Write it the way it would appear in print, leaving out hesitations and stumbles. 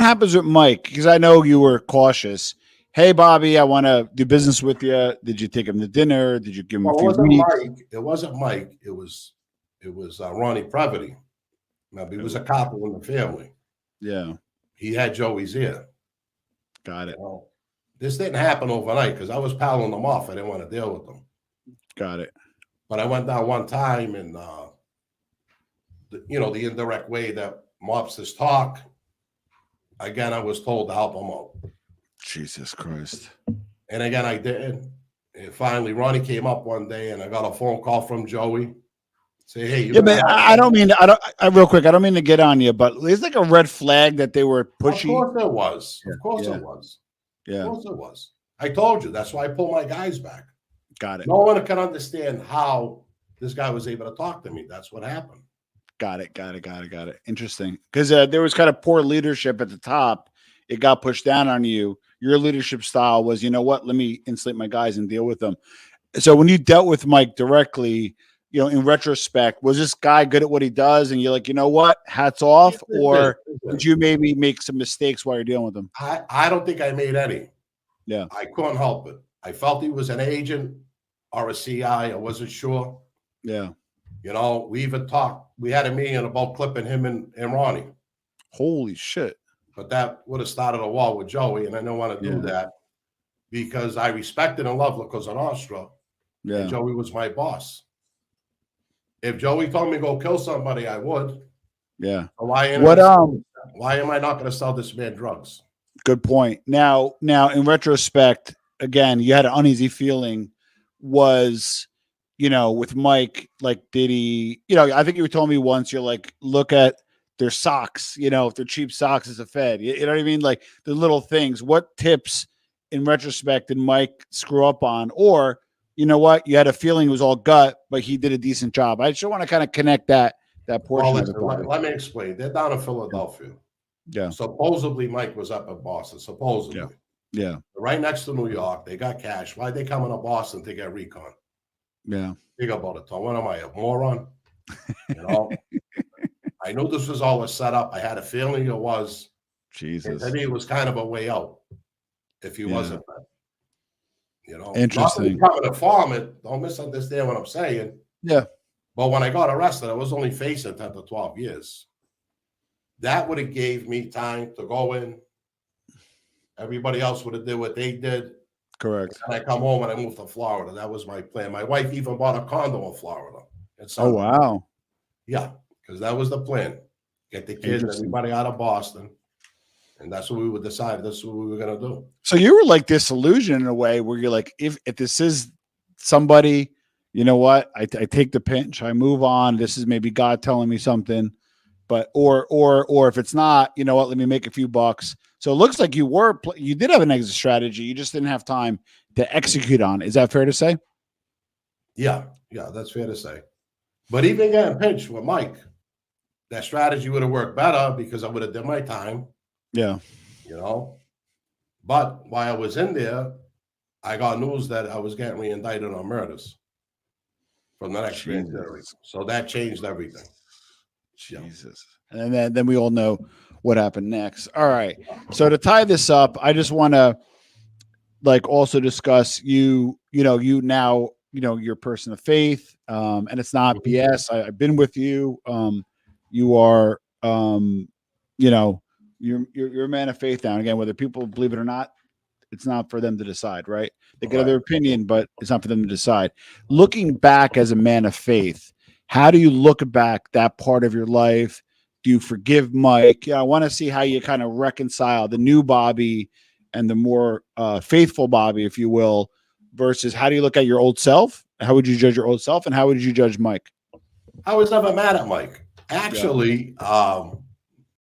happens with Mike? Because I know you were cautious. Hey, Bobby, I want to do business with you. Did you take him to dinner? Did you give him a few weeks? It wasn't Mike. It was Ronald Previte. Now, he was a cop in the family. Yeah. He had Joey's ear. Got it. This didn't happen overnight because I was palling them off. I didn't want to deal with them. Got it. But I went down one time and, the indirect way that mobsters talk. Again, I was told to help them out. Jesus Christ. And again, I didn't. And finally, Ronnie came up one day and I got a phone call from Joey. Say, hey, but real quick, I don't mean to get on you, but it's like a red flag that they were pushy. Of course it was. Of course it was. Yeah. Of course it was. I told you. That's why I pulled my guys back. Got it. No one can understand how this guy was able to talk to me. That's what happened. Got it. Interesting. Because there was kind of poor leadership at the top. It got pushed down on you. Your leadership style was, you know what? Let me insulate my guys and deal with them. So when you dealt with Mike directly, in retrospect, was this guy good at what he does? And you're like, you know what? Hats off. Or did you maybe make some mistakes while you're dealing with him? I don't think I made any. Yeah. I couldn't help it. I felt he was an agent or a CI. I wasn't sure. Yeah. We even talked. We had a meeting about clipping him and Ronnie. Holy shit. But that would have started a war with Joey, and I don't want to do that because I respected and loved Cosa Nostra. Yeah. And Joey was my boss. If Joey told me to go kill somebody, I would. Yeah. So why am I not going to sell this man drugs? Good point. Now, in retrospect, again, you had an uneasy feeling. Was, with Mike, like, did he? I think you told me once. You're like, look at their socks. If they're cheap socks as a Fed, you know what I mean? Like the little things. What tips, in retrospect, did Mike screw up on? Or, you know what? You had a feeling it was all gut, but he did a decent job. I just want to kind of connect that portion. Let me explain. They're down in Philadelphia. Yeah. Supposedly, Mike was up in Boston. Supposedly. Yeah. Right next to New York. They got cash. Why'd they come into Boston to get recon? Yeah. Think about it. What am I, a moron? I knew this was all set up. I had a feeling it was. Jesus. To me, it was kind of a way out if he wasn't. Interesting. Coming to farm it. Don't misunderstand what I'm saying. Yeah. But when I got arrested, I was only facing 10 to 12 years. That would have gave me time to go in. Everybody else would have did what they did. Correct. And I come home and I moved to Florida. That was my plan. My wife even bought a condo in Florida. Oh, wow. Yeah, because that was the plan. Get the kids, everybody out of Boston. And that's what we would decide. That's what we were going to do. So you were like disillusioned in a way where you're like, if this is somebody, you know what? I take the pinch. I move on. This is maybe God telling me something. But or if it's not, you know what? Let me make a few bucks. So it looks like you did have an exit strategy. You just didn't have time to execute on. Is that fair to say? Yeah, that's fair to say. But even getting pinched with Mike, that strategy would have worked better because I would have done my time. Yeah. But while I was in there, I got news that I was getting re-indicted on murders from the next grand jury. So that changed everything. Jesus. And then we all know what happened next. All right. So to tie this up, I just want to also discuss you now, you're a person of faith. And it's not BS. I've been with you. You are, you're a man of faith now. And again, whether people believe it or not, it's not for them to decide, right? They get their opinion, but it's not for them to decide. Looking back as a man of faith, how do you look back that part of your life? Do you forgive Mike? I want to see how you kind of reconcile the new Bobby and the more faithful Bobby, if you will, versus how do you look at your old self? How would you judge your old self? And how would you judge Mike? I was never mad at Mike. Actually,